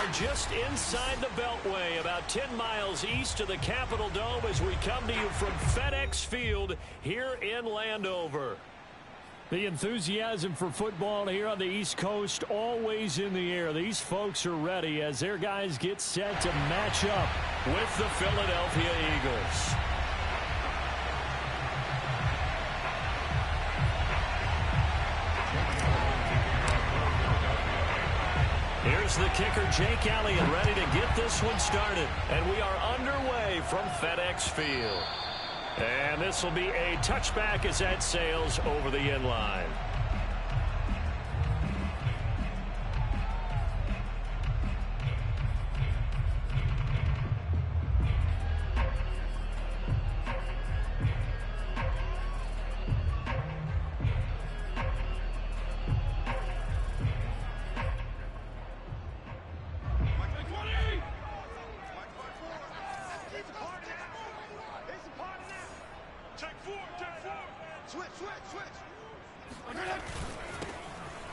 are just inside the Beltway, about 10 miles east of the Capitol Dome as we come to you from FedEx Field here in Landover. The enthusiasm for football here on the East Coast always in the air. These folks are ready as their guys get set to match up with the Philadelphia Eagles. Here's the kicker, Jake Elliott, ready to get this one started. And we are underway from FedEx Field. And this will be a touchback as that sails over the end line.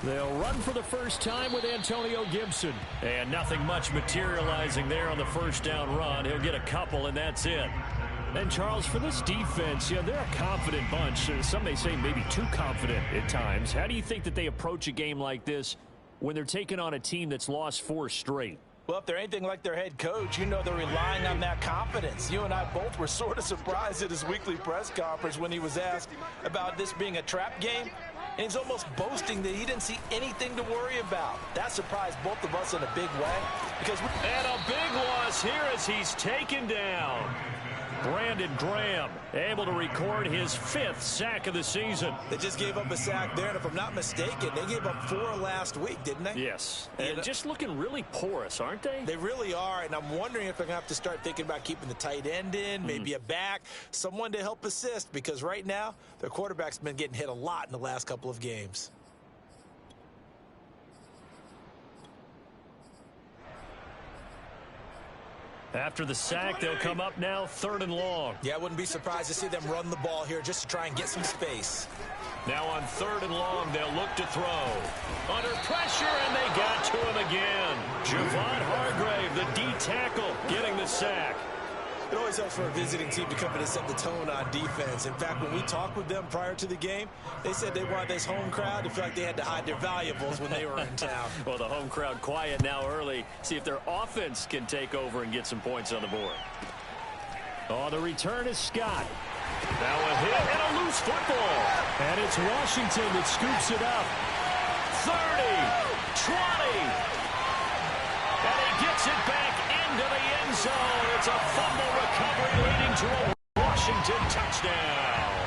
They'll run for the first time with Antonio Gibson. And nothing much materializing there on the first down run. He'll get a couple, and that's it. And, Charles, for this defense, yeah, they're a confident bunch. Some may say maybe too confident at times. How do you think that they approach a game like this when they're taking on a team that's lost 4 straight? Well, if they're anything like their head coach, you know they're relying on that confidence. You and I both were sort of surprised at his weekly press conference when he was asked about this being a trap game. And he's almost boasting that he didn't see anything to worry about. That surprised both of us in a big way. And a big loss here as he's taken down. Brandon Graham able to record his 5th sack of the season. They just gave up a sack there, and if I'm not mistaken, they gave up 4 last week, didn't they? Yes, and just looking really porous, aren't they? They really are, and I'm wondering if they're going to have to start thinking about keeping the tight end in, maybe a back, someone to help assist, because right now, their quarterback's been getting hit a lot in the last couple of games. After the sack, they'll come up now 3rd and long. Yeah, I wouldn't be surprised to see them run the ball here just to try and get some space. Now on 3rd and long, they'll look to throw. Under pressure, and they got to him again. Javon Hargrave, the D tackle, getting the sack. It always helps for a visiting team to come in and set the tone on defense. In fact, when we talked with them prior to the game, they said they wanted this home crowd to feel like they had to hide their valuables when they were in town. Well, the home crowd quiet now early. See if their offense can take over and get some points on the board. Oh, the return is Scott. Now a hit and a loose football. And it's Washington that scoops it up. 30, 20. And he gets it back into the end zone. It's a fumble recovery leading to a Washington touchdown.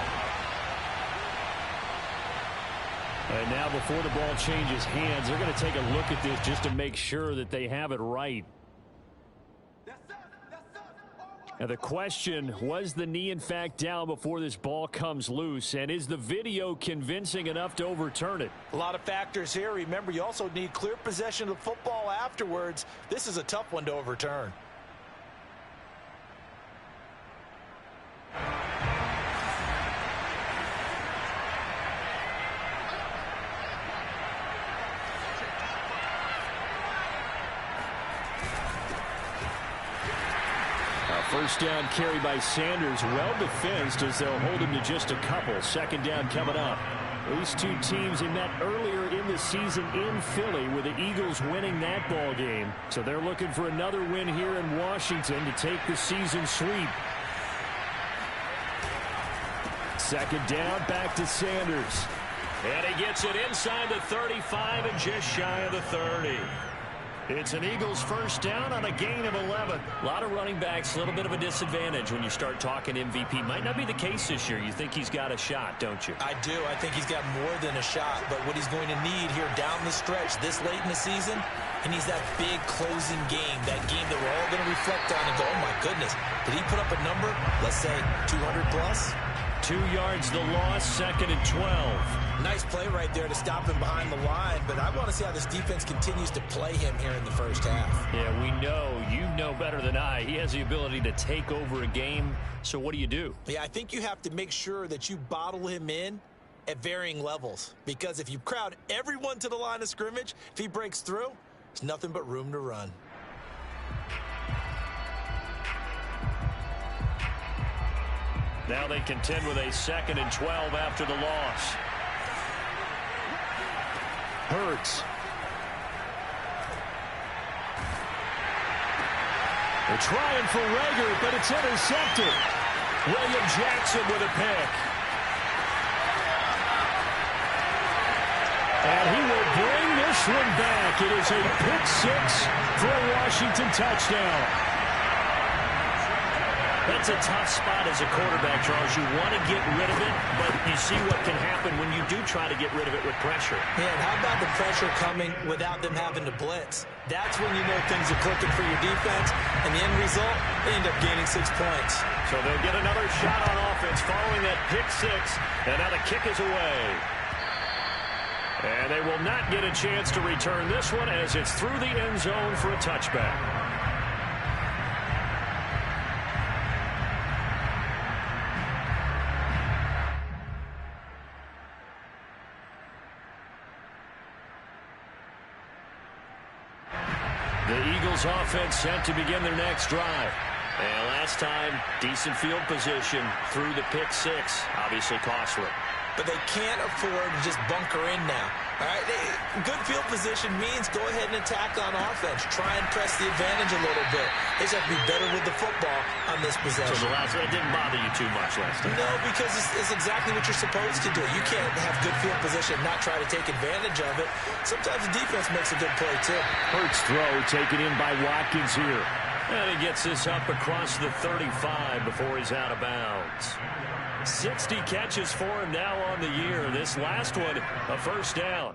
And now before the ball changes hands, they're going to take a look at this just to make sure that they have it right. Now the question, was the knee in fact down before this ball comes loose? And is the video convincing enough to overturn it? A lot of factors here. Remember, you also need clear possession of the football afterwards. This is a tough one to overturn. First down carry by Sanders, well defensed as they'll hold him to just a couple. 2nd down coming up. These two teams they met earlier in the season in Philly with the Eagles winning that ball game. So they're looking for another win here in Washington to take the season sweep. 2nd down, back to Sanders. And he gets it inside the 35 and just shy of the 30. It's an Eagles first down on a gain of 11. A lot of running backs, a little bit of a disadvantage when you start talking MVP. Might not be the case this year. You think he's got a shot, don't you? I do. I think he's got more than a shot. But what he's going to need here down the stretch this late in the season, he needs that big closing game, that game that we're all going to reflect on and go, oh, my goodness, did he put up a number, let's say 200 plus? 2 yards the loss, 2nd and 12. Nice play right there to stop him behind the line, but I want to see how this defense continues to play him here in the first half. Yeah, we know, you know better than I. He has the ability to take over a game, so what do you do? Yeah, I think you have to make sure that you bottle him in at varying levels, because if you crowd everyone to the line of scrimmage, if he breaks through, there's nothing but room to run. Now they contend with a 2nd and 12 after the loss. Hurts. They're trying for Rager, but it's intercepted. William Jackson with a pick. And he will bring this one back. It is a pick 6 for a Washington touchdown. That's a tough spot as a quarterback, Charles. You want to get rid of it, but you see what can happen when you do try to get rid of it with pressure. Yeah, and how about the pressure coming without them having to blitz? That's when you know things are clicking for your defense, and the end result, they end up gaining 6 points. So they'll get another shot on offense following that pick 6, and now the kick is away. And they will not get a chance to return this one as it's through the end zone for a touchback. The Eagles offense set to begin their next drive. And last time, decent field position through the pick 6. Obviously costly. But they can't afford to just bunker in now. All right, good field position means go ahead and attack on offense. Try and press the advantage a little bit. They just have to be better with the football on this possession. So the last one didn't bother you too much last time? No, because it's exactly what you're supposed to do. You can't have good field position and not try to take advantage of it. Sometimes the defense makes a good play, too. Hurts throw taken in by Watkins here. And he gets this up across the 35 before he's out of bounds. 60 catches for him now on the year. This last one, a first down.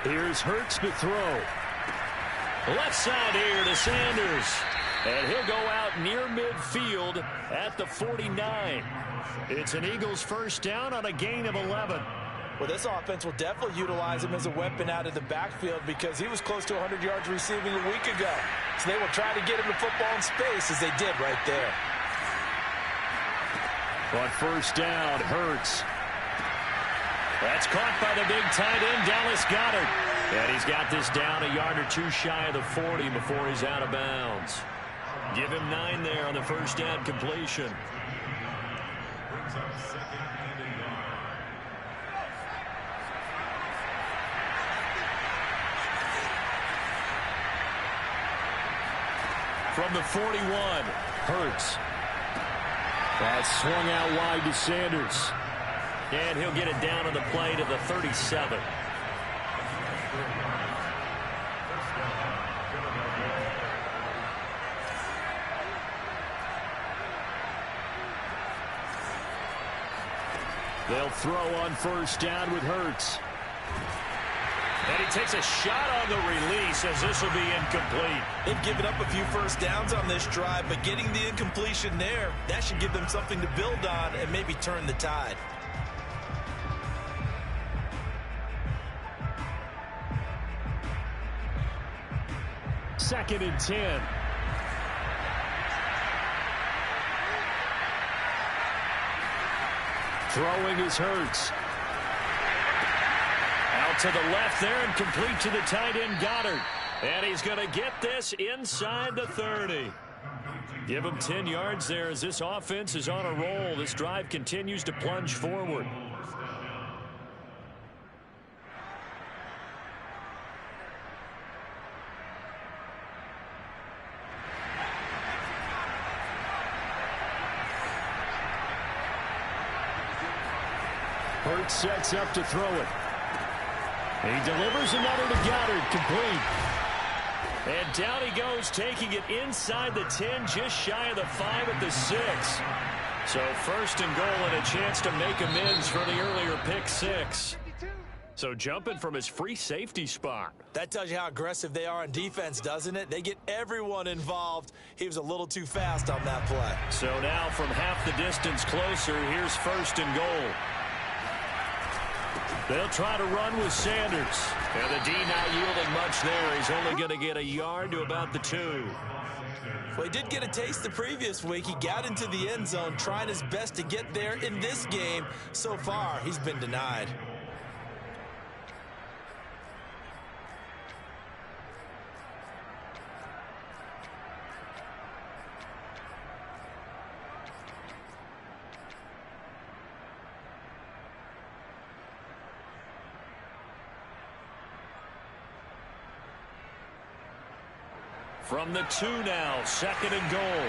Here's Hurts to throw. Left side here to Sanders. And he'll go out near midfield at the 49. It's an Eagles first down on a gain of 11. Well, this offense will definitely utilize him as a weapon out of the backfield because he was close to 100 yards receiving a week ago. So they will try to get him the football in space as they did right there. But first down, Hurts. That's caught by the big tight end, Dallas Goedert. And he's got this down a yard or two shy of the 40 before he's out of bounds. Give him 9 there on the first down completion. From the 41, Hurts. That's swung out wide to Sanders. And he'll get it down on the play to the 37. They'll throw on first down with Hurts. And he takes a shot on the release as this will be incomplete. They've given up a few first downs on this drive, but getting the incompletion there, that should give them something to build on and maybe turn the tide. Second and 10. Throwing is Hurts. Out to the left there and complete to the tight end Goedert. And he's going to get this inside the 30. Give him 10 yards there as this offense is on a roll. This drive continues to plunge forward. Hurts sets up to throw it. He delivers another to Goedert, complete. And down he goes, taking it inside the 10, just shy of the 5 at the 6. So first and goal and a chance to make amends for the earlier pick 6. So jumping from his free safety spot. That tells you how aggressive they are on defense, doesn't it? They get everyone involved. He was a little too fast on that play. So now from half the distance closer, here's first and goal. They'll try to run with Sanders. And the D not yielding much there. He's only going to get a yard to about the 2. Well, he did get a taste the previous week. He got into the end zone, trying his best to get there in this game. So far, he's been denied. From the 2 now, 2nd and goal.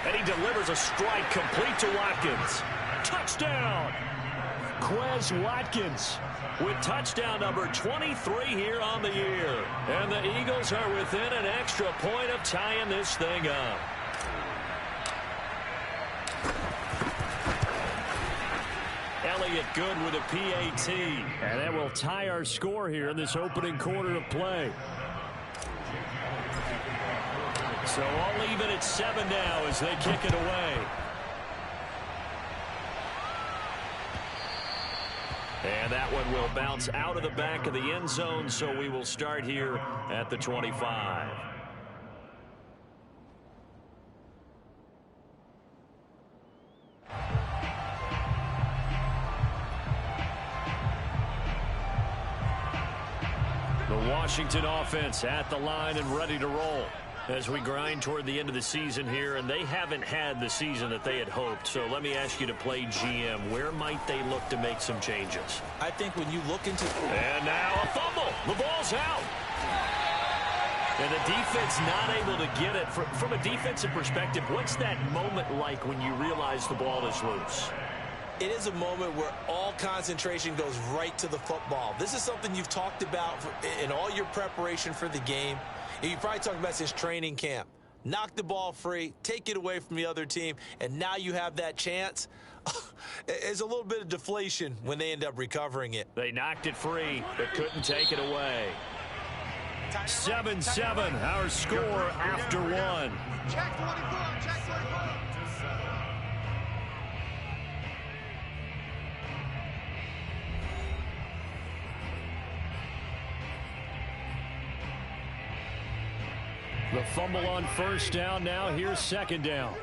And he delivers a strike complete to Watkins. Touchdown! Quez Watkins with touchdown number 23 here on the year. And the Eagles are within an extra point of tying this thing up. Elliott good with a PAT. And that will tie our score here in this opening quarter of play. So I'll leave it at 7 now as they kick it away. And that one will bounce out of the back of the end zone, so we will start here at the 25. The Washington offense at the line and ready to roll as we grind toward the end of the season here, and they haven't had the season that they had hoped. So let me ask you to play GM. Where might they look to make some changes? I think when you look into... And now a fumble. The ball's out. And the defense not able to get it. From a defensive perspective, what's that moment like when you realize the ball is loose? It is a moment where all concentration goes right to the football. This is something you've talked about in all your preparation for the game. You probably talked about since training camp. Knock the ball free, take it away from the other team, and now you have that chance. It's a little bit of deflation when they end up recovering it. They knocked it free, but couldn't take it away. 7-7, our score after one. Check 24, check 24. The fumble on first down. Now here's 2nd down.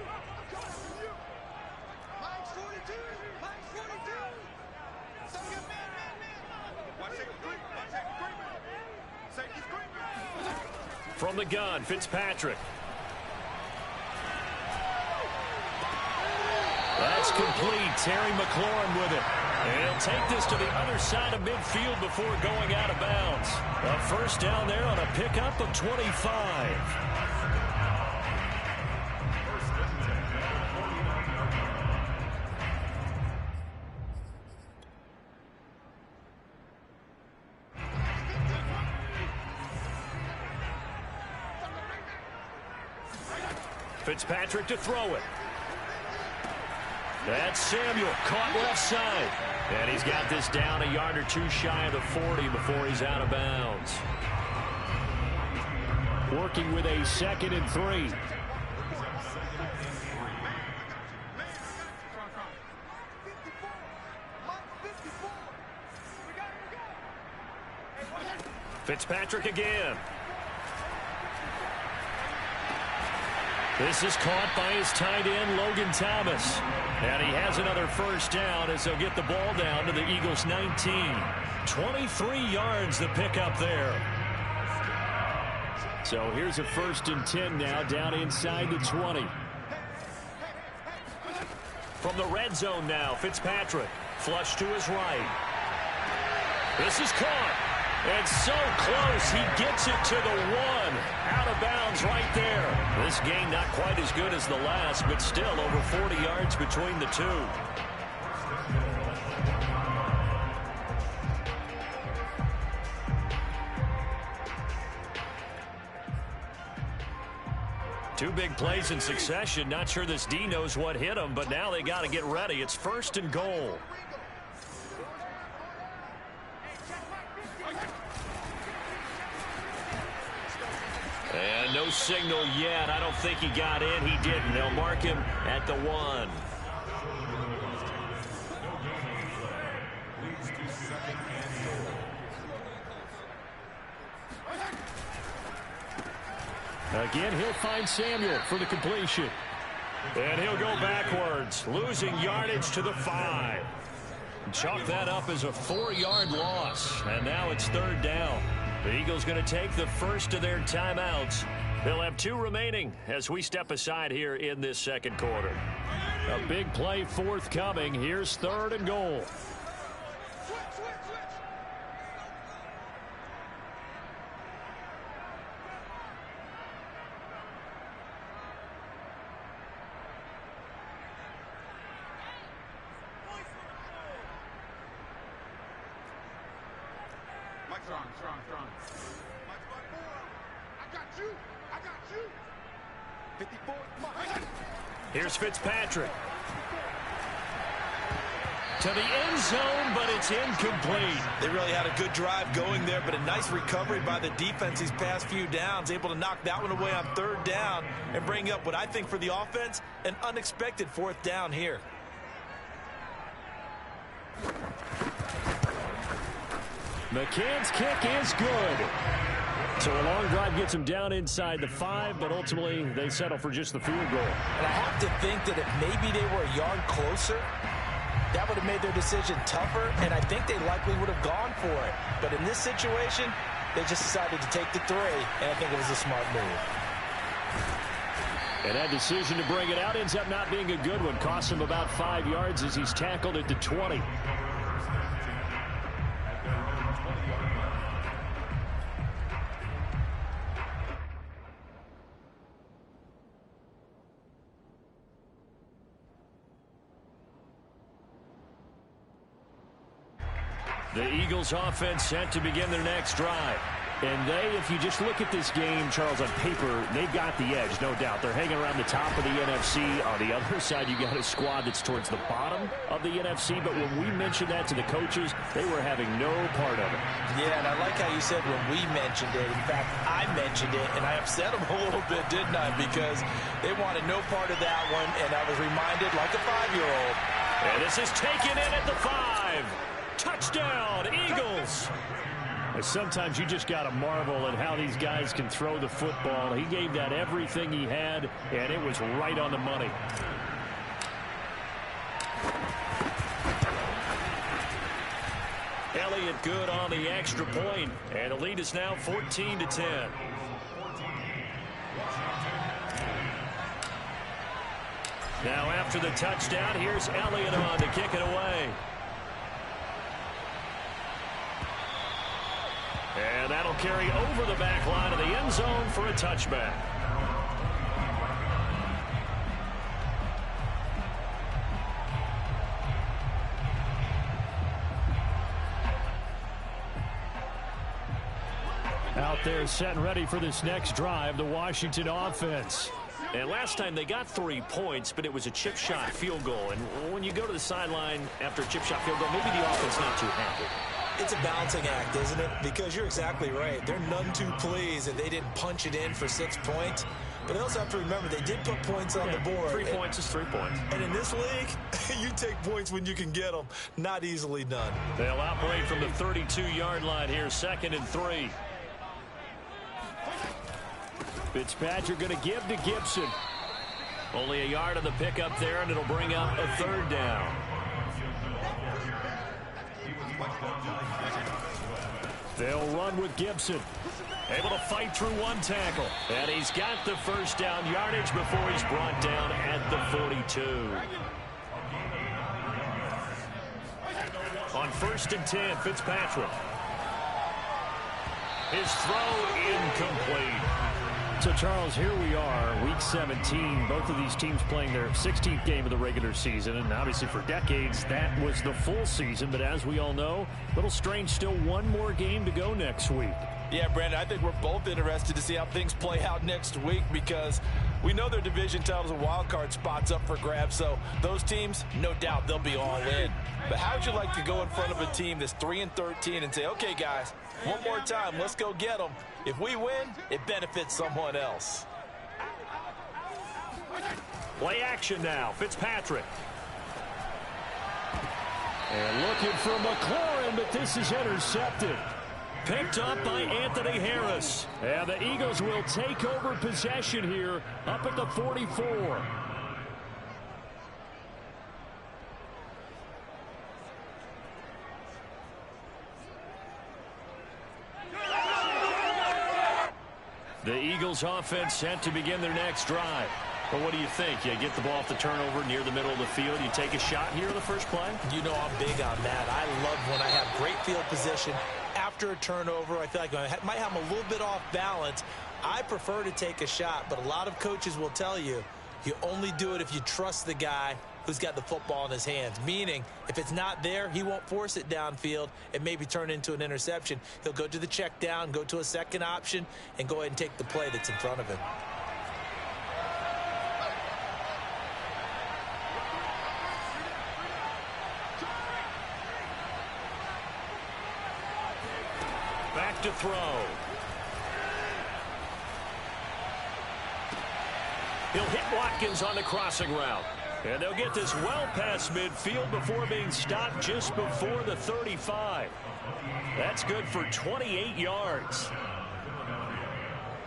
From the gun, Fitzpatrick. That's complete. Terry McLaurin with it. And he'll take this to the other side of midfield before going out of bounds. A first down there on a pickup of 25. Fitzpatrick to throw it. That's Samuel, caught left side. And he's got this down a yard or two shy of the 40 before he's out of bounds. Working with a 2nd and 3. Fitzpatrick again. This is caught by his tight end, Logan Thomas. And he has another first down as they'll get the ball down to the Eagles' 19. 23 yards the pickup there. So here's a 1st and 10 now down inside the 20. From the red zone now, Fitzpatrick. Flush to his right. This is caught. And so close, he gets it to the 1. Out of bounds right there. This game not quite as good as the last, but still over 40 yards between the two. Two big plays in succession. Not sure this D knows what hit him, but now they got to get ready. It's 1st and goal. And no signal yet. I don't think he got in. He didn't. They'll mark him at the 1. Again, he'll find Samuel for the completion. And he'll go backwards, losing yardage to the 5. Chalk that up as a 4-yard loss. And now it's 3rd down. The Eagles going to take the first of their timeouts. They'll have 2 remaining as we step aside here in this 2nd quarter. A big play forthcoming. Here's 3rd and goal. Strong. I got you. 54. Here's Fitzpatrick. To the end zone, but it's incomplete. They really had a good drive going there, but a nice recovery by the defense these past few downs, able to knock that one away on third down and bring up what I think for the offense, an unexpected fourth down here. McCann's kick is good. So a long drive gets him down inside the 5, but ultimately they settle for just the field goal. And I have to think that if maybe they were a yard closer, that would have made their decision tougher, and I think they likely would have gone for it. But in this situation, they just decided to take the 3, and I think it was a smart move. And that decision to bring it out ends up not being a good one. Costs him about 5 yards as he's tackled at the 20. The Eagles offense set to begin their next drive. And they, if you just look at this game, Charles, on paper, they've got the edge, no doubt. They're hanging around the top of the NFC. On the other side, you got a squad that's towards the bottom of the NFC. But when we mentioned that to the coaches, they were having no part of it. Yeah, and I like how you said when we mentioned it. In fact, I mentioned it, and I upset them a little bit, didn't I? Because they wanted no part of that one, and I was reminded like a 5-year-old. And this is taken in at the 5. Touchdown, Eagles. And sometimes you just got to marvel at how these guys can throw the football. He gave that everything he had, and it was right on the money. Elliott good on the extra point, and the lead is now 14-10. Now after the touchdown, here's Elliott on to kick it away. And that'll carry over the back line of the end zone for a touchback. Out there set and ready for this next drive, the Washington offense. And last time they got 3 points, but it was a chip shot field goal. And when you go to the sideline after a chip shot field goal, maybe the offense not too happy. It's a balancing act, isn't it? Because you're exactly right. They're none too pleased that they didn't punch it in for 6 points. But they also have to remember they did put points on the board. 3 points is 3 points. And in this league, you take points when you can get them. Not easily done. They'll operate from the 32-yard line here, 2nd and 3. Fitzpatrick going to give to Gibson. Only a yard on the pickup there, and it'll bring up a 3rd down. They'll run with Gibson. Able to fight through 1 tackle. And he's got the 1st down yardage before he's brought down at the 42. On 1st and 10, Fitzpatrick. His throw incomplete. So, Charles, here we are, Week 17. Both of these teams playing their 16th game of the regular season. And obviously for decades, that was the full season. But as we all know, a little strange, still 1 more game to go next week. Yeah, Brandon, I think we're both interested to see how things play out next week because we know their division titles and wild card spots up for grabs. So those teams, no doubt, they'll be all in. But how would you like to go in front of a team that's 3-13 and say, okay, guys, one more time, let's go get them. If we win, it benefits someone else. Play action now. Fitzpatrick. And looking for McLaurin, but this is intercepted. Picked up by Anthony Harris. And the Eagles will take over possession here up at the 44. The Eagles offense set to begin their next drive. But what do you think? You get the ball off the turnover near the middle of the field. You take a shot here in the first play? You know I'm big on that. I love when I have great field position after a turnover. I feel like I might have them a little bit off balance. I prefer to take a shot, but a lot of coaches will tell you, you only do it if you trust the guy who's got the football in his hands, meaning if it's not there, he won't force it downfield and maybe turn into an interception. He'll go to the check down, go to a second option, and go ahead and take the play that's in front of him. Back to throw. He'll hit Watkins on the crossing route. And they'll get this well past midfield before being stopped just before the 35. That's good for 28 yards.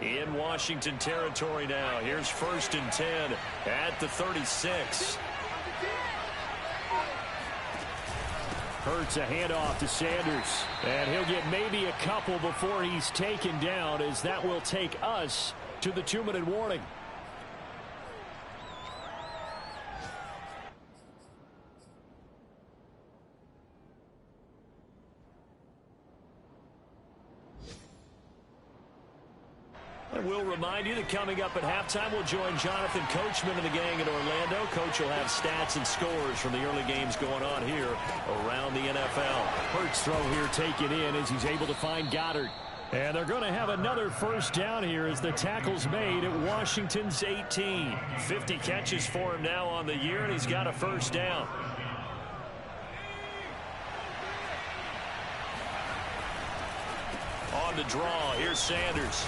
In Washington territory now. Here's 1st and 10 at the 36. Hurts a handoff to Sanders. And he'll get maybe a couple before he's taken down, as that will take us to the 2-minute warning. And we'll remind you that coming up at halftime, we'll join Jonathan Coachman and the gang in Orlando. Coach will have stats and scores from the early games going on here around the NFL. Hurts throw here taken in as he's able to find Goddard. And they're going to have another first down here as the tackle's made at Washington's 18. 50 catches for him now on the year, and he's got a first down. On the draw, here's Sanders.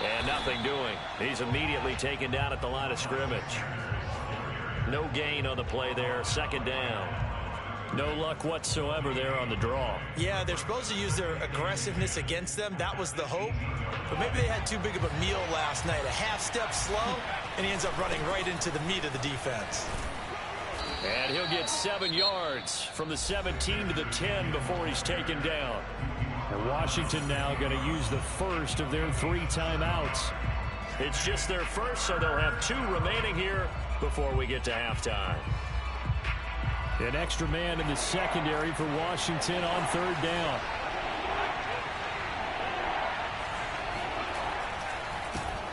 And nothing doing. He's immediately taken down at the line of scrimmage. No gain on the play there. 2nd down. No luck whatsoever there on the draw. Yeah, they're supposed to use their aggressiveness against them. That was the hope. But maybe they had too big of a meal last night. A half step slow, and he ends up running right into the meat of the defense. And he'll get 7 yards from the 17 to the 10 before he's taken down. And Washington now going to use the first of their 3 timeouts. It's just their first, so they'll have 2 remaining here before we get to halftime. An extra man in the secondary for Washington on 3rd down.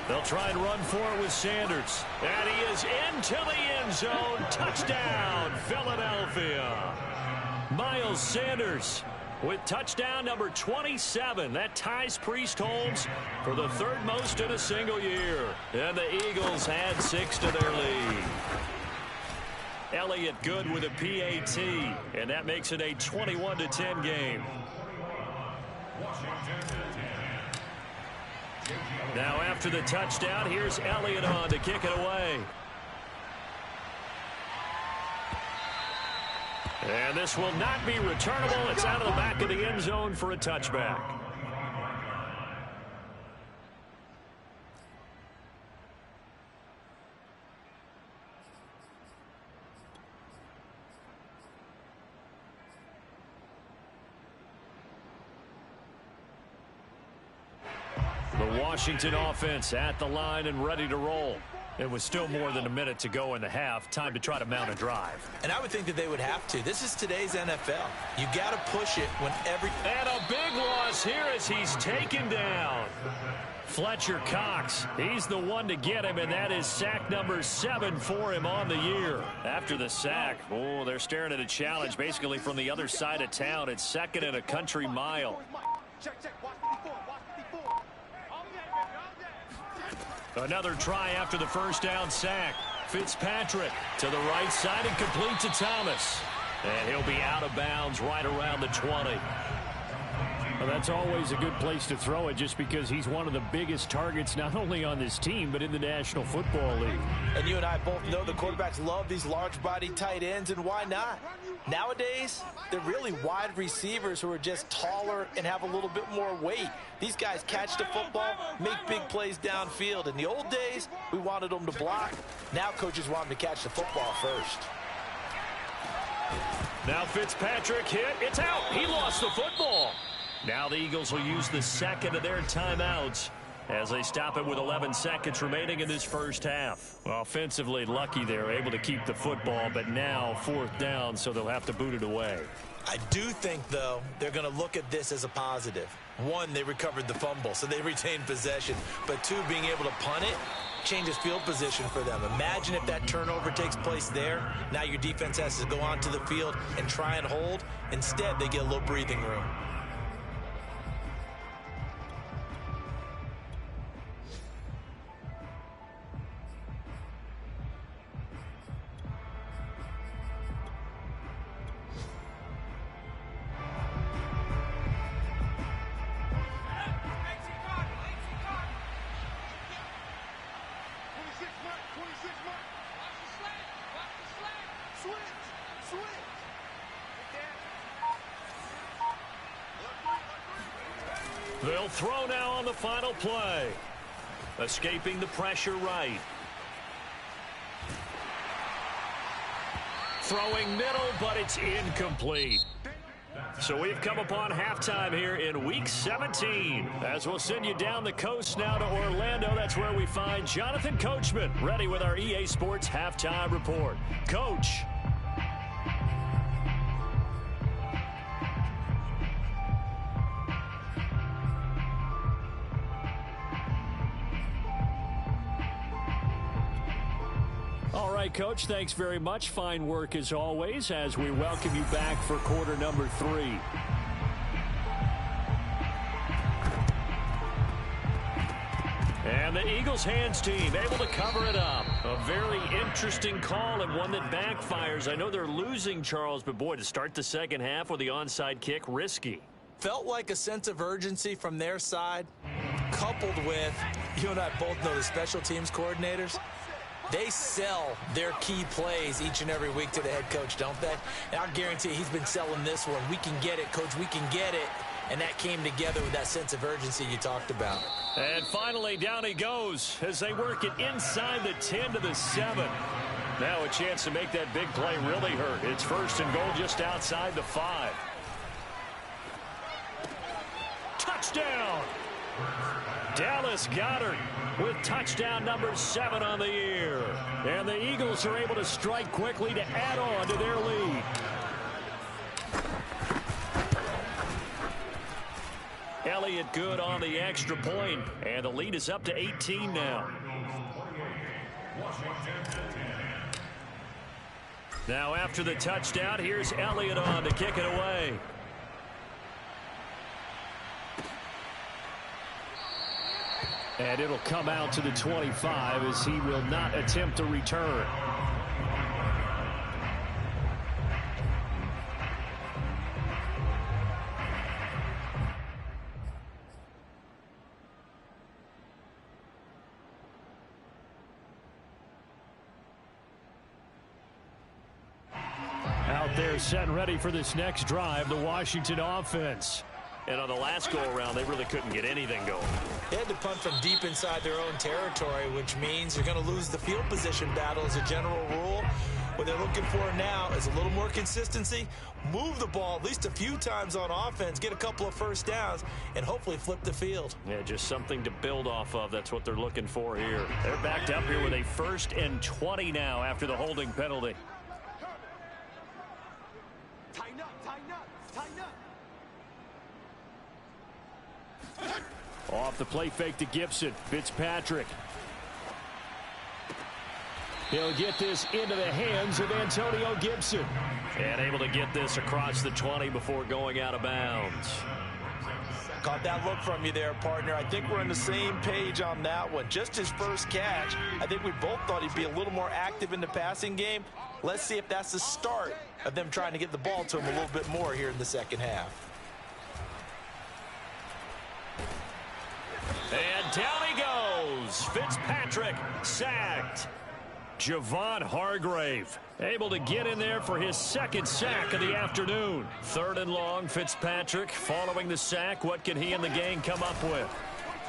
They'll try and run for it with Sanders. And he is into the end zone. Touchdown, Philadelphia. Miles Sanders with touchdown number 27. That ties Priest Holmes for the 3rd most in a single year. And the Eagles had 6 to their lead. Elliott good with a PAT, and that makes it a 21-10 game. Now after the touchdown, here's Elliott on to kick it away. And this will not be returnable. It's out of the back of the end zone for a touchback. The Washington offense at the line and ready to roll. It was still more than a minute to go in the half. Time to try to mount a drive. And I would think that they would have to. This is today's NFL. You got to push it when every... And a big loss here as he's taken down. Fletcher Cox, he's the one to get him, and that is sack number 7 for him on the year. After the sack, oh, they're staring at a challenge basically from the other side of town. It's 2nd and a country mile. Another try after the first down sack. Fitzpatrick to the right side and complete to Thomas. And he'll be out of bounds right around the 20. Well, that's always a good place to throw it just because he's one of the biggest targets not only on this team but in the National Football League. And you and I both know the quarterbacks love these large-body tight ends, and why not? Nowadays, they're really wide receivers who are just taller and have a little bit more weight. These guys catch the football, make big plays downfield. In the old days, we wanted them to block. Now coaches want them to catch the football first. Now Fitzpatrick hit. It's out. He lost the football. Now the Eagles will use the 2nd of their timeouts as they stop it with 11 seconds remaining in this first half. Well, offensively lucky they're able to keep the football, but now 4th down, so they'll have to boot it away. I do think, though, they're going to look at this as a positive. 1, they recovered the fumble, so they retained possession. But 2, being able to punt it changes field position for them. Imagine if that turnover takes place there. Now your defense has to go onto the field and try and hold. Instead, they get a little breathing room. They'll throw now on the final play. Escaping the pressure right. Throwing middle, but it's incomplete. So we've come upon halftime here in Week 17. As we'll send you down the coast now to Orlando, that's where we find Jonathan Coachman, ready with our EA Sports Halftime Report. Coach. All right, Coach, thanks very much. Fine work as always as we welcome you back for quarter number 3. And the Eagles hands team able to cover it up. A very interesting call and one that backfires. I know they're losing, Charles, but boy, to start the second half with the onside kick, risky. Felt like a sense of urgency from their side, coupled with, you and I both know the special teams coordinators. They sell their key plays each and every week to the head coach, don't they? And I'll guarantee you he's been selling this one. We can get it, Coach. We can get it. And that came together with that sense of urgency you talked about. And finally, down he goes as they work it inside the 10 to the 7. Now a chance to make that big play really hurt. It's first and goal just outside the 5. Touchdown! Dallas Goedert with touchdown number 7 on the year. And the Eagles are able to strike quickly to add on to their lead. Elliott good on the extra point, and the lead is up to 18 now. Now after the touchdown, here's Elliott on to kick it away. And it'll come out to the 25 as he will not attempt a return. Out there set and ready for this next drive, the Washington offense. And on the last go-around, they really couldn't get anything going. They had to punt from deep inside their own territory, which means you're going to lose the field position battle as a general rule. What they're looking for now is a little more consistency, move the ball at least a few times on offense, get a couple of first downs, and hopefully flip the field. Yeah, just something to build off of. That's what they're looking for here. They're backed up here with a 1st and 20 now after the holding penalty. Tighten up, tighten up, tighten up. Off the play fake to Gibson. Fitzpatrick. He'll get this into the hands of Antonio Gibson. And able to get this across the 20 before going out of bounds. Caught that look from you there, partner. I think we're on the same page on that one. Just his first catch. I think we both thought he'd be a little more active in the passing game. Let's see if that's the start of them trying to get the ball to him a little bit more here in the second half. And down he goes. Fitzpatrick sacked. Javon Hargrave able to get in there for his 2nd sack of the afternoon. 3rd and long. Fitzpatrick following the sack. What can he and the gang come up with?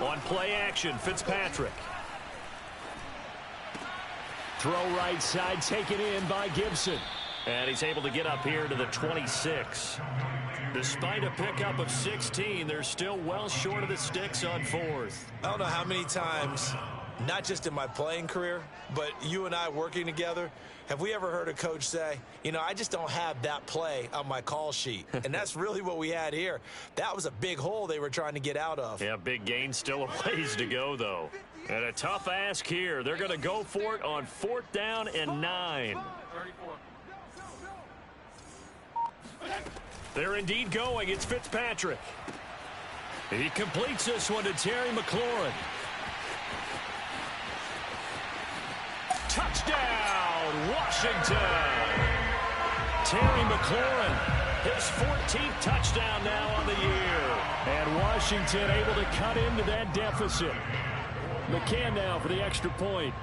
On play action, Fitzpatrick. Throw right side, taken in by Gibson. And he's able to get up here to the 26. Despite a pickup of 16, they're still well short of the sticks on 4th. I don't know how many times, not just in my playing career, but you and I working together, have we ever heard a coach say, you know, I just don't have that play on my call sheet. And that's really what we had here. That was a big hole they were trying to get out of. Yeah, big gain, still a ways to go, though. And a tough ask here. They're going to go for it on 4th down and 9. They're indeed going. It's Fitzpatrick. He completes this one to Terry McLaurin. Touchdown, Washington. Terry McLaurin, his 14th touchdown now on the year. And Washington able to cut into that deficit. McCann now for the extra point.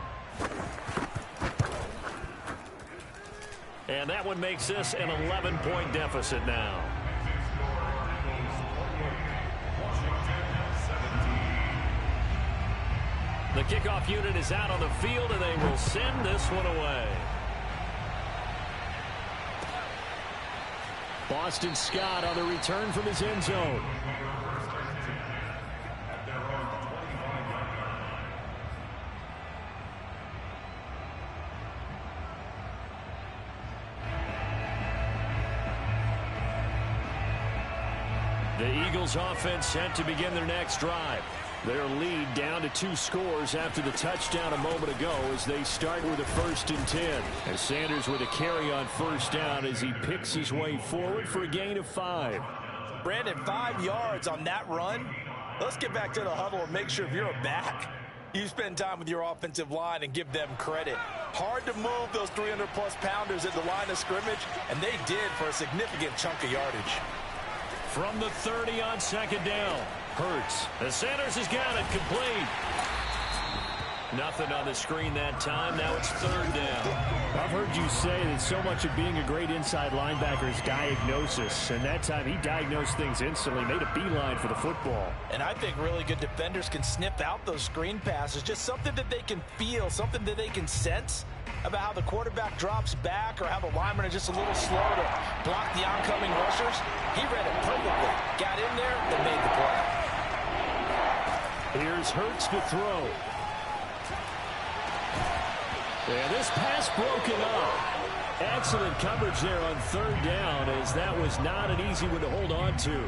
And that one makes this an 11-point deficit now. The kickoff unit is out on the field, and they will send this one away. Boston Scott on the return from his end zone. The Eagles offense set to begin their next drive. Their lead down to 2 scores after the touchdown a moment ago as they start with a 1st and 10. And Sanders with a carry on 1st down as he picks his way forward for a gain of 5. Brandon, 5 yards on that run. Let's get back to the huddle and make sure if you're a back, you spend time with your offensive line and give them credit. Hard to move those 300-plus pounders at the line of scrimmage, and they did for a significant chunk of yardage. From the 30 on 2nd down. Hurts. The Sanders has got it complete. Nothing on the screen that time. Now it's 3rd down. I've heard you say that so much of being a great inside linebacker is diagnosis. And that time he diagnosed things instantly, made a beeline for the football. And I think really good defenders can sniff out those screen passes. Just something that they can feel, something that they can sense about how the quarterback drops back or how the linemen are just a little slow to block the oncoming rushers. He read it perfectly. Got in there and made the play. Here's Hurts to throw. And this pass broken up. Excellent coverage there on 3rd down as that was not an easy one to hold on to.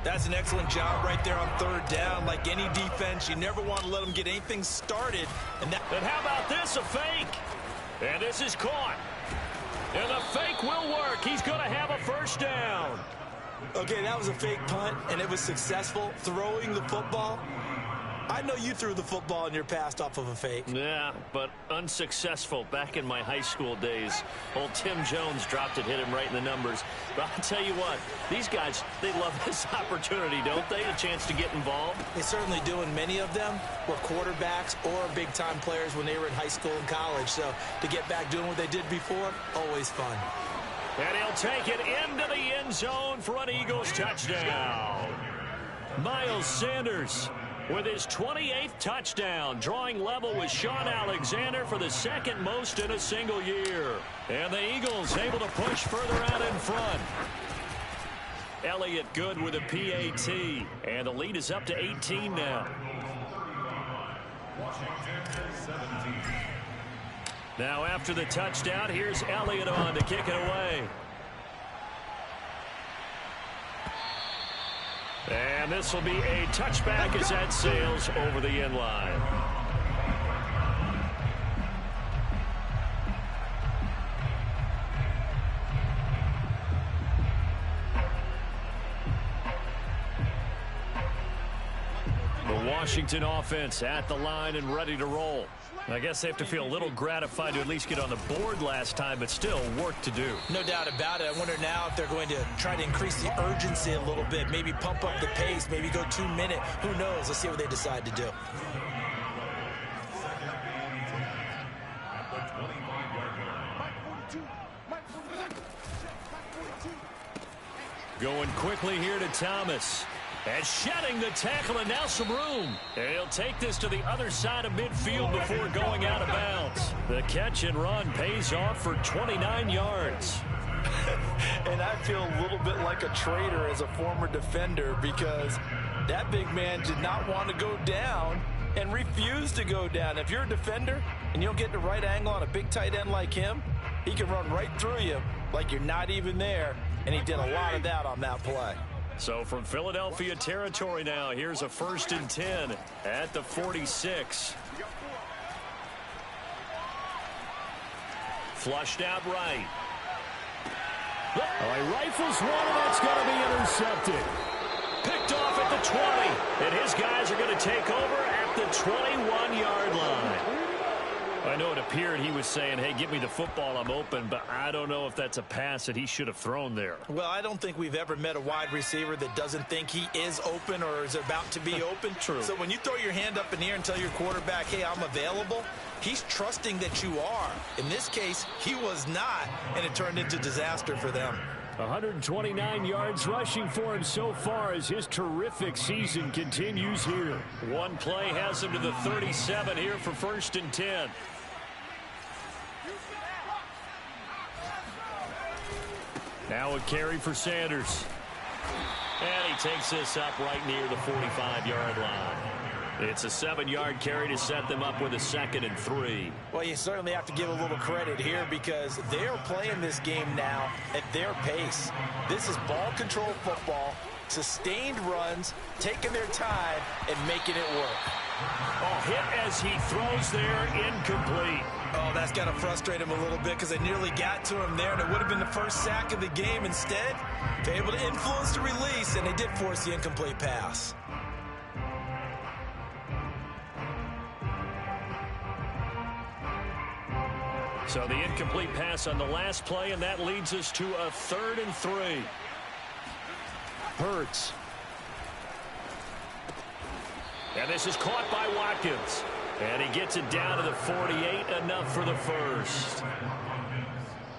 That's an excellent job right there on 3rd down. Like any defense, you never want to let them get anything started. And how about this, a fake? And this is caught. And the fake will work. He's going to have a 1st down. Okay, that was a fake punt, and it was successful throwing the football. I know you threw the football in your past off of a fake. Yeah, but unsuccessful back in my high school days. Old Tim Jones dropped it, hit him right in the numbers. But I'll tell you what, these guys, they love this opportunity, don't they? A chance to get involved. They certainly do, and many of them were quarterbacks or big-time players when they were in high school and college. So to get back doing what they did before, always fun. And he'll take it into the end zone for an Eagles touchdown. Miles Sanders with his 28th touchdown, drawing level with Sean Alexander for the 2nd most in a single year. And the Eagles able to push further out in front. Elliott good with a PAT, and the lead is up to 18 now. Now after the touchdown, here's Elliott on to kick it away. And this will be a touchback as that sails over the end line. The Washington offense at the line and ready to roll. I guess they have to feel a little gratified to at least get on the board last time, but still work to do. No doubt about it. I wonder now if they're going to try to increase the urgency a little bit, maybe pump up the pace, maybe go 2-minute. Who knows? Let's see what they decide to do. Going quickly here to Thomas. And shedding the tackle, and now some room. And he'll take this to the other side of midfield before going out of bounds. The catch and run pays off for 29 yards. And I feel a little bit like a traitor as a former defender because that big man did not want to go down and refused to go down. If you're a defender and you don't get the right angle on a big tight end like him, he can run right through you like you're not even there, and he did a lot of that on that play. So from Philadelphia territory now, here's a 1st and 10 at the 46. Flushed out right. Oh, he rifles one, and that's going to be intercepted. Picked off at the 20, and his guys are going to take over at the 21-yard line. I know it appeared he was saying, hey, give me the football, I'm open, but I don't know if that's a pass that he should have thrown there. Well, I don't think we've ever met a wide receiver that doesn't think he is open or is about to be open. True. So when you throw your hand up in the air and tell your quarterback, hey, I'm available, he's trusting that you are. In this case, he was not, and it turned into disaster for them. 129 yards rushing for him so far as his terrific season continues here. One play has him to the 37 here for 1st and 10. Now a carry for Sanders. And he takes this up right near the 45-yard line. It's a 7-yard carry to set them up with a 2nd and 3. Well, you certainly have to give a little credit here because they're playing this game now at their pace. This is ball control football, sustained runs, taking their time, and making it work. Oh, hit as he throws there, incomplete. Oh, that's got to frustrate him a little bit because they nearly got to him there, and it would have been the first sack of the game. Instead, they're able to influence the release, and they did force the incomplete pass. So the incomplete pass on the last play, and that leads us to a 3rd and 3. Hurts. And this is caught by Watkins. And he gets it down to the 48, enough for the first.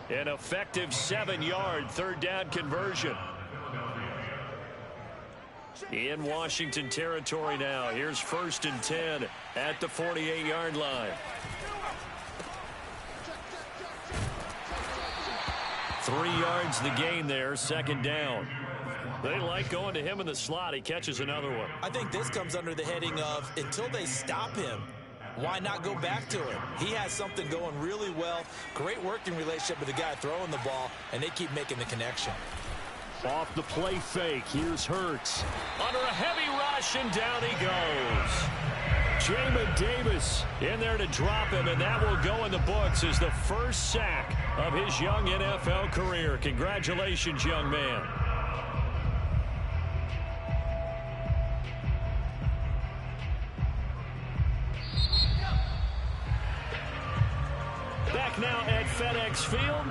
An effective 7-yard 3rd down conversion. In Washington territory now. Here's 1st and 10 at the 48-yard line. 3 yards the gain there, 2nd down. They like going to him in the slot. He catches another one. I think this comes under the heading of until they stop him, why not go back to him? He has something going really well. Great working relationship with the guy throwing the ball, and they keep making the connection. Off the play fake. Here's Hurts. Under a heavy rush, and down he goes. Jamin Davis in there to drop him, and that will go in the books as the first sack of his young NFL career. Congratulations, young man. Back now at FedEx Field.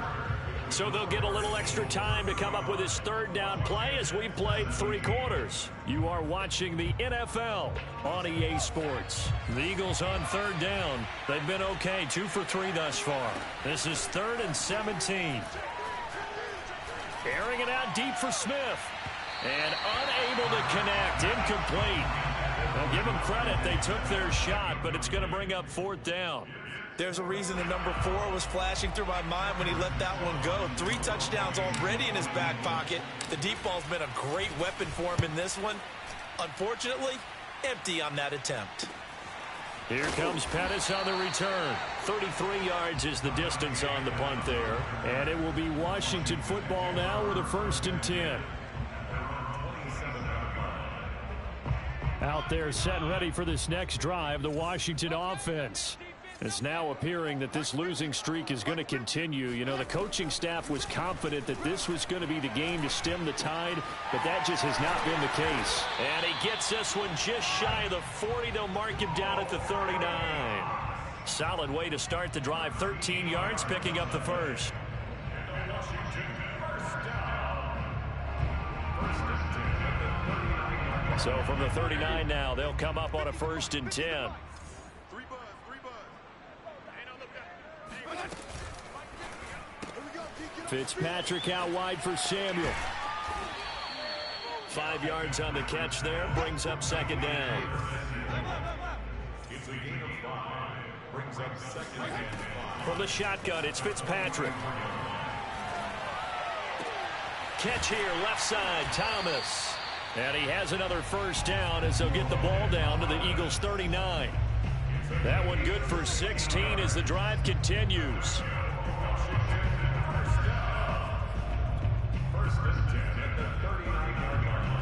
So they'll get a little extra time to come up with his 3rd down play as we played 3 quarters. You are watching the NFL on EA Sports. The Eagles on 3rd down. They've been okay, 2 for 3 thus far. This is 3rd and 17. Airing it out deep for Smith. And unable to connect, incomplete. Now give them credit, they took their shot, but it's going to bring up 4th down. There's a reason the number 4 was flashing through my mind when he let that one go. 3 touchdowns already in his back pocket. The deep ball's been a great weapon for him in this one. Unfortunately, empty on that attempt. Here comes Pettis on the return. 33 yards is the distance on the punt there. And it will be Washington football now with a 1st and 10. Out there set and ready for this next drive, the Washington offense. It's now appearing that this losing streak is going to continue. You know, the coaching staff was confident that this was going to be the game to stem the tide, but that just has not been the case. And he gets this one just shy of the 40. They'll mark him down at the 39. Solid way to start the drive. 13 yards, picking up the first. So from the 39 now, they'll come up on a 1st and 10. Fitzpatrick out wide for Samuel. 5 yards on the catch there, brings up 2nd down. From the shotgun, it's Fitzpatrick. Catch here, left side, Thomas. And he has another 1st down as they'll get the ball down to the Eagles' 39. That one good for 16 as the drive continues.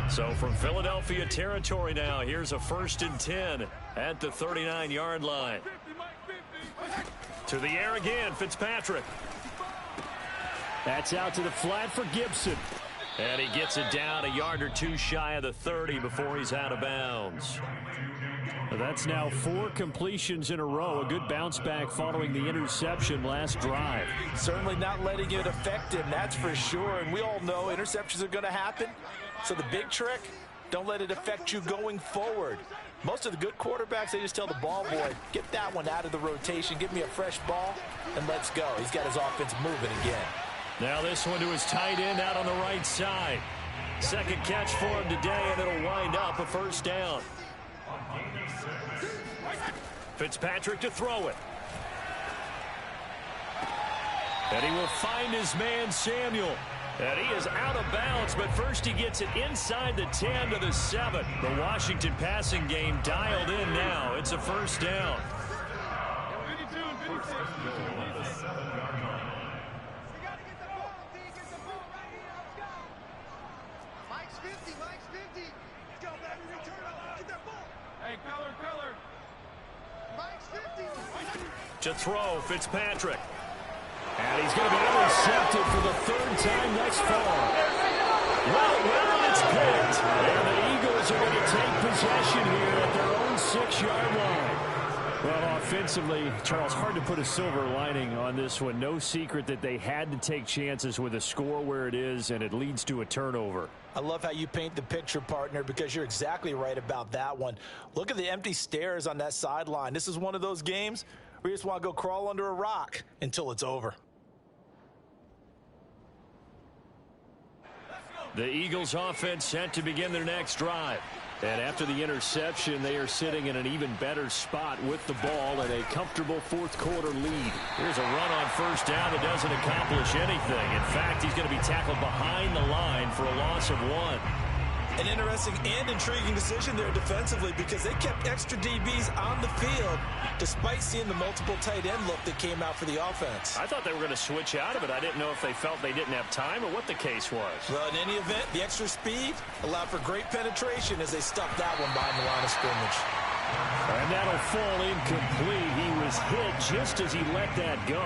So from Philadelphia territory now, here's a 1st and 10 at the 39-yard line. To the air again, Fitzpatrick. That's out to the flat for Gibson. And he gets it down a yard or two shy of the 30 before he's out of bounds. That's now 4 completions in a row. A good bounce back following the interception last drive. Certainly not letting it affect him, that's for sure. And we all know interceptions are going to happen. So the big trick, don't let it affect you going forward. Most of the good quarterbacks, they just tell the ball boy, get that one out of the rotation, give me a fresh ball, and let's go. He's got his offense moving again. Now this one to his tight end out on the right side. Second catch for him today, and it'll wind up a 1st down. Fitzpatrick to throw it. And he will find his man, Samuel. And he is out of bounds, but first he gets it inside the 10 to the 7. The Washington passing game dialed in now. It's a 1st down. To throw, Fitzpatrick. And he's going to be intercepted for the 3rd time thus far. Well, it's picked. And the Eagles are going to take possession here at their own 6-yard line. Well, offensively, Charles, hard to put a silver lining on this one. No secret that they had to take chances with a score where it is, and it leads to a turnover. I love how you paint the picture, partner, because you're exactly right about that one. Look at the empty stares on that sideline. This is one of those games where you just want to go crawl under a rock until it's over. The Eagles offense set to begin their next drive. And after the interception, they are sitting in an even better spot with the ball and a comfortable 4th quarter lead. Here's a run on 1st down that doesn't accomplish anything. In fact, he's going to be tackled behind the line for a loss of 1. An interesting and intriguing decision there defensively because they kept extra DBs on the field despite seeing the multiple tight end look that came out for the offense. I thought they were going to switch out of it. I didn't know if they felt they didn't have time or what the case was. Well, in any event, the extra speed allowed for great penetration as they stuffed that one behind the line of scrimmage. And that'll fall incomplete. He was hit just as he let that go.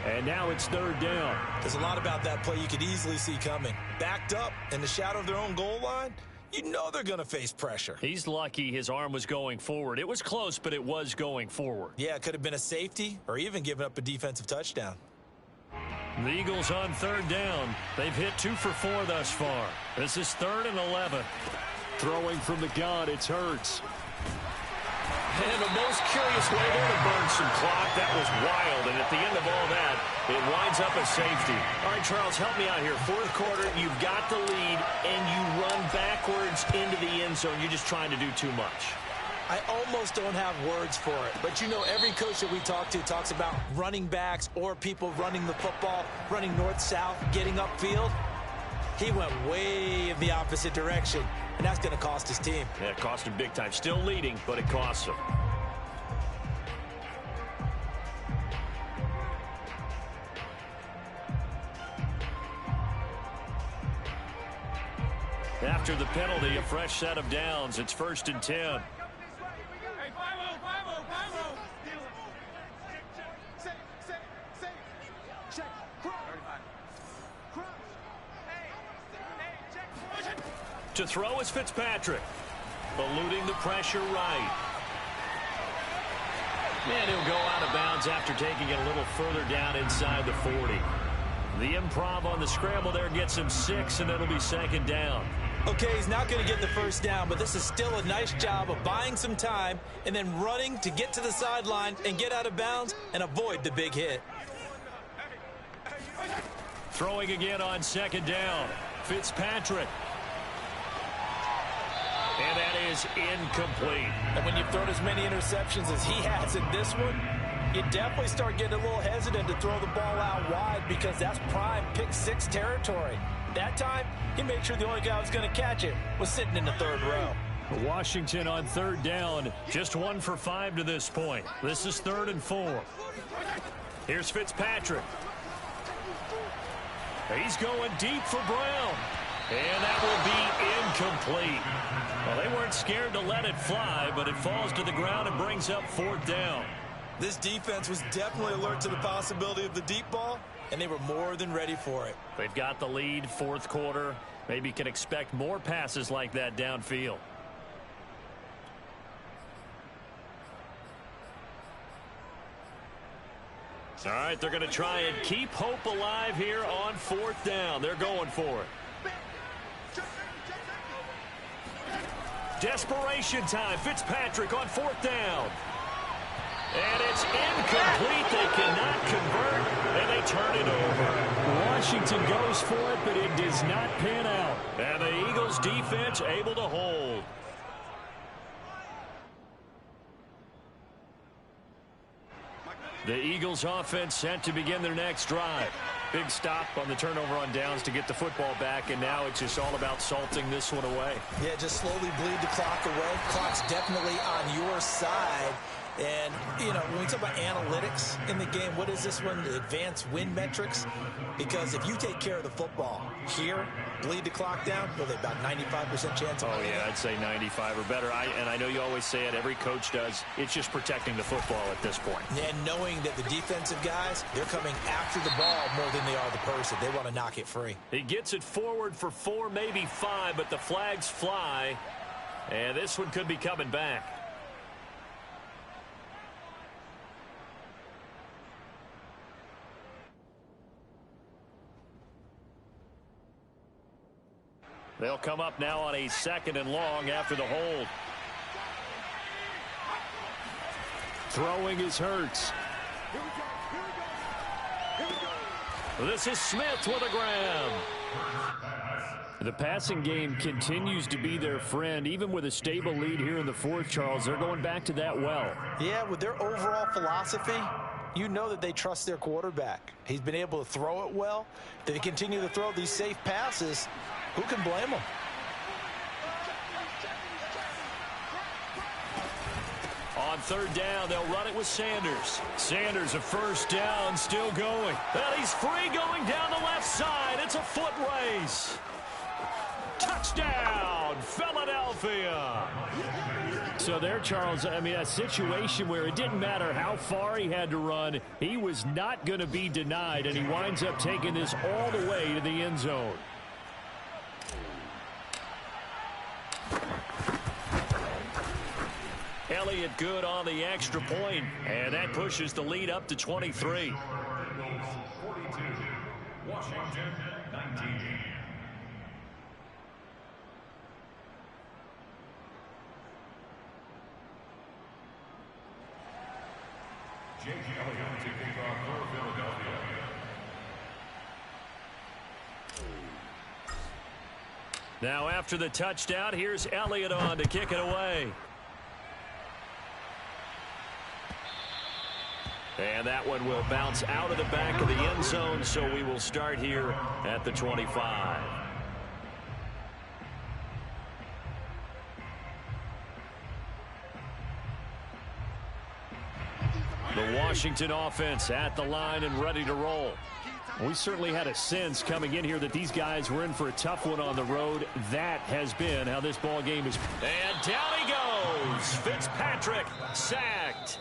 And now it's 3rd down. There's a lot about that play you could easily see coming. Backed up in the shadow of their own goal line, you know they're going to face pressure. He's lucky his arm was going forward. It was close, but it was going forward. Yeah, it could have been a safety or even given up a defensive touchdown. The Eagles on 3rd down. They've hit 2 for 4 thus far. This is 3rd and 11. Throwing from the gun, it's Hurts. And the most curious way there to burn some clock. That was wild. And at the end of all that, it winds up a safety. All right, Charles, help me out here. 4th quarter, you've got the lead, and you run backwards into the end zone. You're just trying to do too much. I almost don't have words for it. But, you know, every coach that we talk to talks about running backs or people running the football, running north-south, getting upfield. He went way in the opposite direction, and that's going to cost his team. Yeah, it cost him big time. Still leading, but it costs him. After the penalty, a fresh set of downs. It's 1st and 10. To throw is Fitzpatrick. Eluding the pressure right. And he'll go out of bounds after taking it a little further down inside the 40. The improv on the scramble there gets him 6, and it'll be 2nd down. Okay, he's not going to get the 1st down, but this is still a nice job of buying some time and then running to get to the sideline and get out of bounds and avoid the big hit. Throwing again on 2nd down. Fitzpatrick. And that is incomplete. And when you've thrown as many interceptions as he has in this one, you definitely start getting a little hesitant to throw the ball out wide because that's prime pick 6 territory. That time, he made sure the only guy who was going to catch it was sitting in the 3rd row. Washington on 3rd down, just 1 for 5 to this point. This is 3rd and 4. Here's Fitzpatrick. He's going deep for Brown. And that will be incomplete. Well, they weren't scared to let it fly, but it falls to the ground and brings up 4th down. This defense was definitely alert to the possibility of the deep ball, and they were more than ready for it. They've got the lead, 4th quarter. Maybe can expect more passes like that downfield. All right, they're going to try and keep hope alive here on 4th down. They're going for it. Desperation time. Fitzpatrick on 4th down. And it's incomplete. They cannot convert, and they turn it over. Washington goes for it, but it does not pan out. And the Eagles defense able to hold. The Eagles offense set to begin their next drive. Big stop on the turnover on downs to get the football back, and now it's just all about salting this one away. Yeah, just slowly bleed the clock away. Clock's definitely on your side. And, you know, when we talk about analytics in the game, what is this one? The advanced win metrics? Because if you take care of the football here, bleed the clock down, well, they about 95% chance of winning. Oh, yeah, I'd say 95 or better. And I know you always say it, every coach does. It's just protecting the football at this point. And knowing that the defensive guys, they're coming after the ball more than they are the person. They want to knock it free. He gets it forward for 4, maybe 5, but the flags fly. And this one could be coming back. They'll come up now on a 2nd and long after the hold. Throwing is Hurts. This is Smith with a grab. The passing game continues to be their friend. Even with a stable lead here in the 4th, Charles, they're going back to that well. Yeah, with their overall philosophy, you know that they trust their quarterback. He's been able to throw it well. They continue to throw these safe passes. Who can blame them? On 3rd down, they'll run it with Sanders. Sanders, a 1st down, still going. And he's free going down the left side. It's a foot race. Touchdown, Philadelphia. So there, Charles, I mean, a situation where it didn't matter how far he had to run. He was not going to be denied, and he winds up taking this all the way to the end zone. Elliott good on the extra point, and that pushes the lead up to 23. Washington 19. Jake Elliott to kick off for Philadelphia. Now after the touchdown, here's Elliott on to kick it away. And that one will bounce out of the back of the end zone, so we will start here at the 25. The Washington offense at the line and ready to roll. We certainly had a sense coming in here that these guys were in for a tough one on the road. That has been how this ball game is. And down he goes. Fitzpatrick sacked.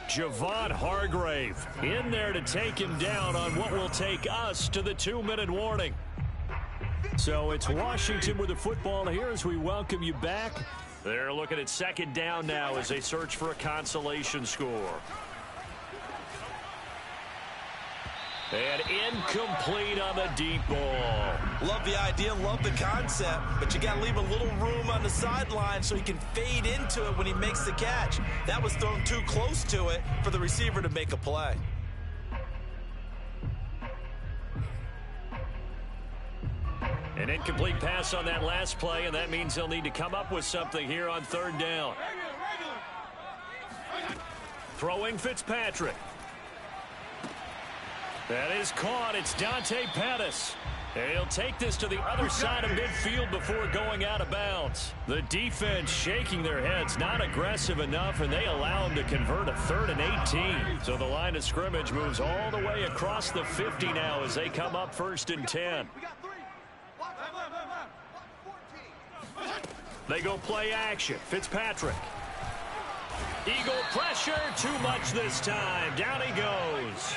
Javon Hargrave in there to take him down on what will take us to the 2-minute warning. So it's Washington with the football here as we welcome you back. They're looking at 2nd down now as they search for a consolation score. And incomplete on the deep ball. Love the idea, love the concept, but you got to leave a little room on the sideline so he can fade into it when he makes the catch. That was thrown too close to it for the receiver to make a play. An incomplete pass on that last play, and that means they'll need to come up with something here on 3rd down. Throwing Fitzpatrick. That is caught. It's Dante Pettis. And he'll take this to the other side of midfield before going out of bounds. The defense shaking their heads, not aggressive enough, and they allow him to convert a 3rd and 18. So the line of scrimmage moves all the way across the 50 now as they come up 1st and 10. They go play action. Fitzpatrick. Eagle pressure. Too much this time. Down he goes.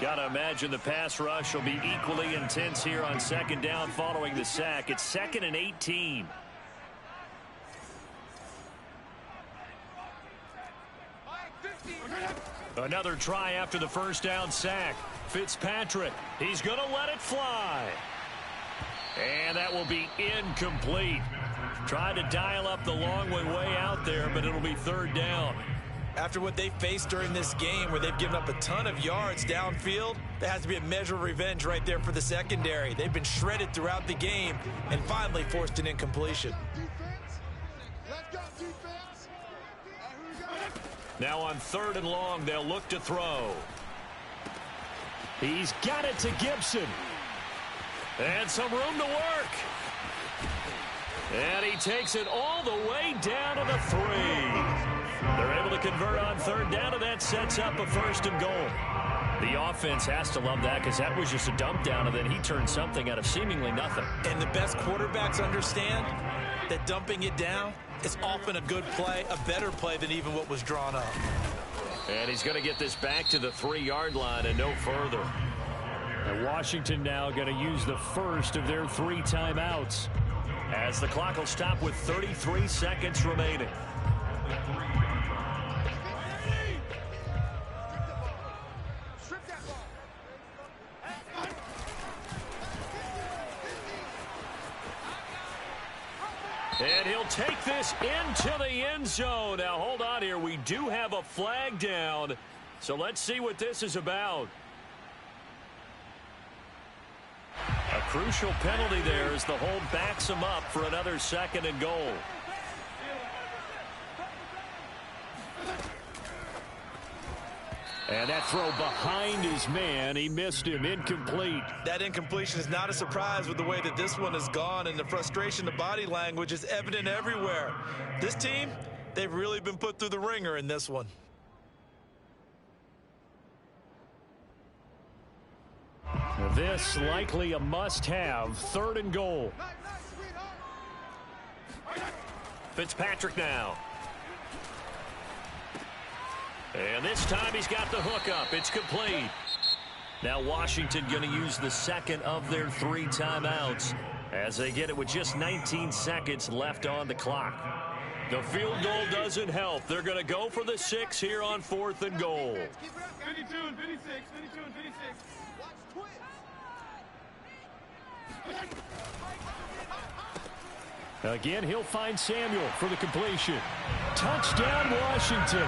Got to imagine the pass rush will be equally intense here on second down following the sack. It's 2nd and 18. Another try after the first down sack. Fitzpatrick. He's going to let it fly. And that will be incomplete. Tried to dial up the long way out there, but it'll be 3rd down. After what they faced during this game where they've given up a ton of yards downfield, there has to be a measure of revenge right there for the secondary. They've been shredded throughout the game and finally forced an incompletion. Now on 3rd and long, they'll look to throw. He's got it to Gibson. And some room to work. And he takes it all the way down to the 3. They're able to convert on 3rd down, and that sets up a 1st and goal. The offense has to love that because that was just a dump down, and then he turned something out of seemingly nothing. And the best quarterbacks understand that dumping it down is often a good play, a better play than even what was drawn up. And he's going to get this back to the 3-yard line and no further. And Washington now going to use the first of their 3 timeouts. As the clock will stop with 33 seconds remaining. And he'll take this into the end zone. Now, hold on here. We do have a flag down. So let's see what this is about. A crucial penalty there as the hold backs him up for another 2nd and goal. And that throw behind his man. He missed him. Incomplete. That incompletion is not a surprise with the way that this one has gone, and the frustration, the body language is evident everywhere. This team, they've really been put through the ringer in this one. This likely a must-have. 3rd and goal. Fitzpatrick now. And this time he's got the hook up. It's complete. Now Washington going to use the 2nd of their 3 timeouts as they get it with just 19 seconds left on the clock. The field goal doesn't help. They're going to go for the 6 here on 4th and goal. 52 and 56, 52 and 56. Again, he'll find Samuel for the completion. Touchdown, Washington.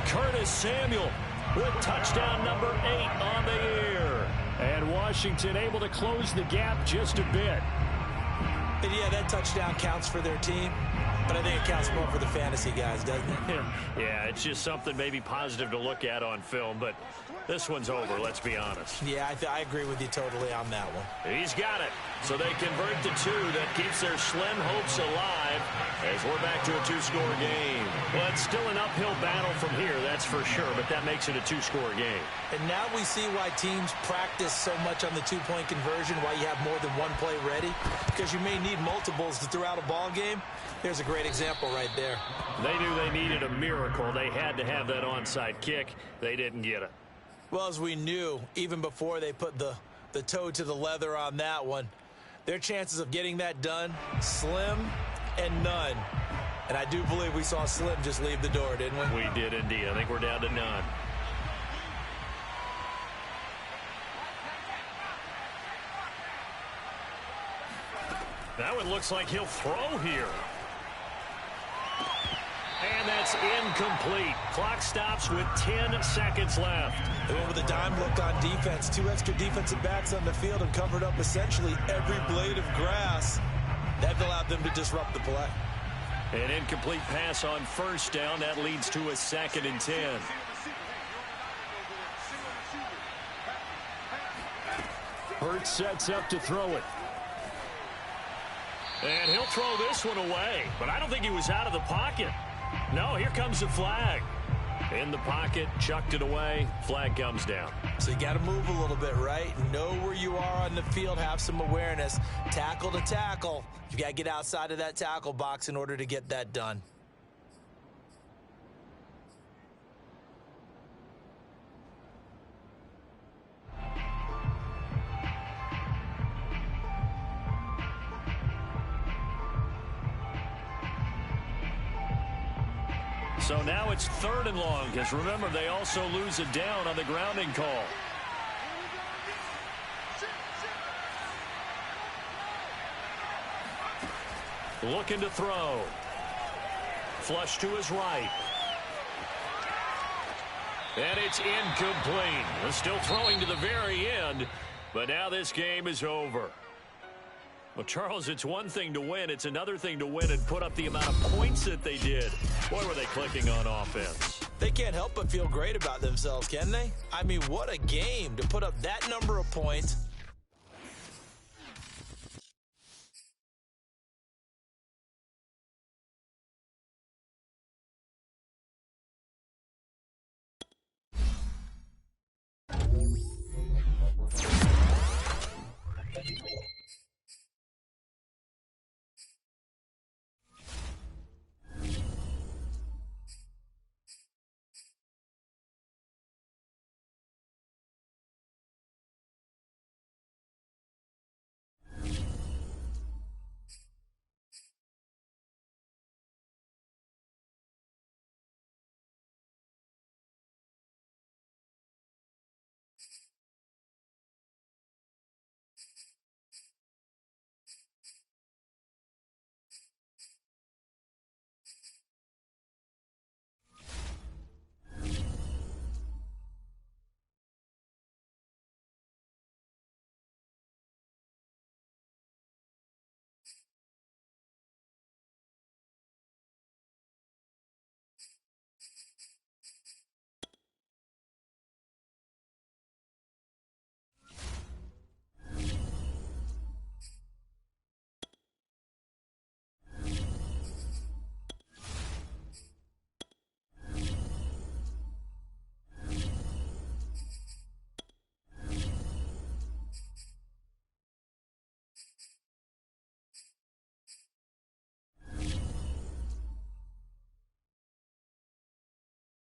Curtis Samuel with touchdown number 8 on the year. And Washington able to close the gap just a bit. And yeah, that touchdown counts for their team, but I think it counts more for the fantasy guys, doesn't it? Yeah, it's just something maybe positive to look at on film, but this one's over, let's be honest. Yeah, I agree with you totally on that one. He's got it. So they convert to 2. That keeps their slim hopes alive as we're back to a 2-score game. Well, it's still an uphill battle from here, that's for sure, but that makes it a 2-score game. And now we see why teams practice so much on the 2-point conversion, why you have more than one play ready, because you may need multiples to throw out a ball game. There's a great example right there. They knew they needed a miracle. They had to have that onside kick. They didn't get it. Well, as we knew, even before they put the toe to the leather on that one, their chances of getting that done, slim and none. And I do believe we saw Slim just leave the door, didn't we? We did indeed. I think we're down to none. Now it looks like he'll throw here. And that's incomplete. Clock stops with 10 seconds left. They went with a dime look on defense. 2 extra defensive backs on the field and covered up essentially every blade of grass. That allowed them to disrupt the play. An incomplete pass on 1st down. That leads to a 2nd and 10. Hurts sets up to throw it. And he'll throw this one away. But I don't think he was out of the pocket. No, here comes the flag. In the pocket, chucked it away, flag comes down. So you got to move a little bit, right? Know where you are on the field, have some awareness. Tackle to tackle. You got to get outside of that tackle box in order to get that done. So now it's 3rd and long, because remember, they also lose it down on the grounding call. Looking to throw. Flush to his right. And it's incomplete. They're still throwing to the very end, but now this game is over. Well, Charles, it's one thing to win. It's another thing to win and put up the amount of points that they did. Boy, were they clicking on offense. They can't help but feel great about themselves, can they? I mean, what a game to put up that number of points